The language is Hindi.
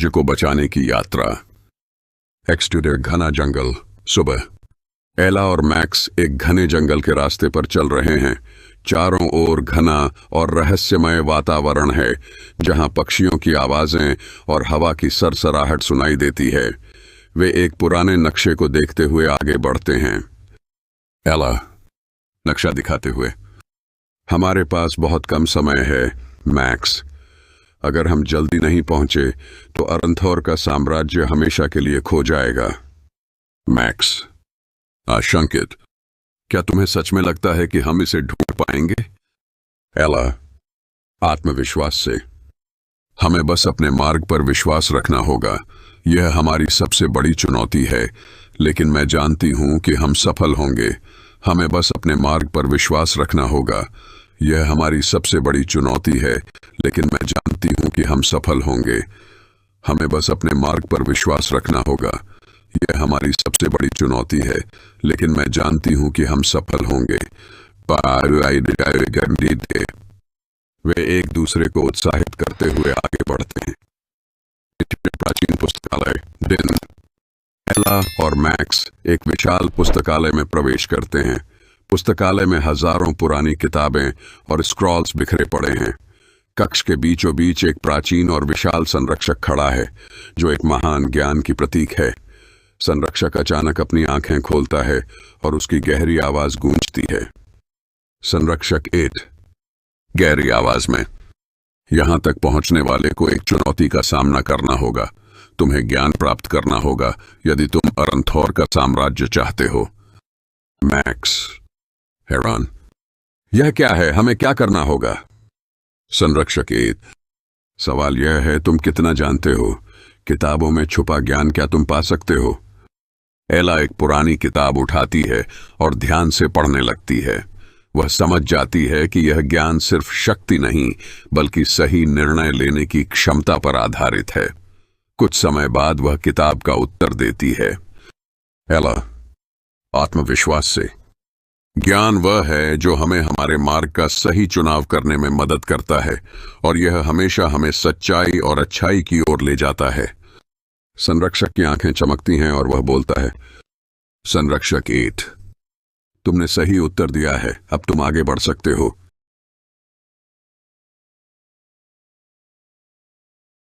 साम्राज्य को बचाने की यात्रा। एक्सटीरियर घना जंगल। सुबह। एला और मैक्स एक घने जंगल के रास्ते पर चल रहे हैं। चारों ओर घना और रहस्यमय वातावरण है, जहां पक्षियों की आवाजें और हवा की सरसराहट सुनाई देती है। वे एक पुराने नक्शे को देखते हुए आगे बढ़ते हैं। एला नक्शा दिखाते हुए, हमारे पास बहुत कम समय है मैक्स। अगर हम जल्दी नहीं पहुंचे तो अरंथोर का साम्राज्य हमेशा के लिए खो जाएगा। मैक्स आशंकित, क्या तुम्हें सच में लगता है कि हम इसे ढूंढ पाएंगे? एला आत्मविश्वास से, हमें बस अपने मार्ग पर विश्वास रखना होगा। यह हमारी सबसे बड़ी चुनौती है, लेकिन मैं जानती हूं कि हम सफल होंगे। हमें बस अपने मार्ग पर विश्वास रखना होगा। यह हमारी सबसे बड़ी चुनौती है, लेकिन मैं जानती हूं कि हम सफल होंगे। हमें बस अपने मार्ग पर विश्वास रखना होगा। यह हमारी सबसे बड़ी चुनौती है, लेकिन मैं जानती हूं कि हम सफल होंगे। वे एक दूसरे को उत्साहित करते हुए आगे बढ़ते हैं। प्राचीन पुस्तकालय। दिन। एला और मैक्स एक विशाल पुस्तकालय में प्रवेश करते हैं। पुस्तकालय में हजारों पुरानी किताबें और स्क्रॉल्स बिखरे पड़े हैं। कक्ष के बीचों बीच एक प्राचीन और विशाल संरक्षक खड़ा है, जो एक महान ज्ञान की प्रतीक है। संरक्षक अचानक अपनी आंखें खोलता है और उसकी गहरी आवाज गूंजती है। संरक्षक 8 गहरी आवाज में, यहां तक पहुंचने वाले को एक चुनौती का सामना करना होगा। तुम्हें ज्ञान प्राप्त करना होगा यदि तुम अरंथोर का साम्राज्य चाहते हो। मैक्स हैरान, यह क्या है? हमें क्या करना होगा? संरक्षक 8, सवाल यह है, तुम कितना जानते हो? किताबों में छुपा ज्ञान क्या तुम पा सकते हो? एला एक पुरानी किताब उठाती है और ध्यान से पढ़ने लगती है। वह समझ जाती है कि यह ज्ञान सिर्फ शक्ति नहीं, बल्कि सही निर्णय लेने की क्षमता पर आधारित है। कुछ समय बाद वह किताब का उत्तर देती है। एला आत्मविश्वास से, ज्ञान वह है जो हमें हमारे मार्ग का सही चुनाव करने में मदद करता है, और यह हमेशा हमें सच्चाई और अच्छाई की ओर ले जाता है। संरक्षक की आंखें चमकती हैं और वह बोलता है। संरक्षक 8, तुमने सही उत्तर दिया है, अब तुम आगे बढ़ सकते हो।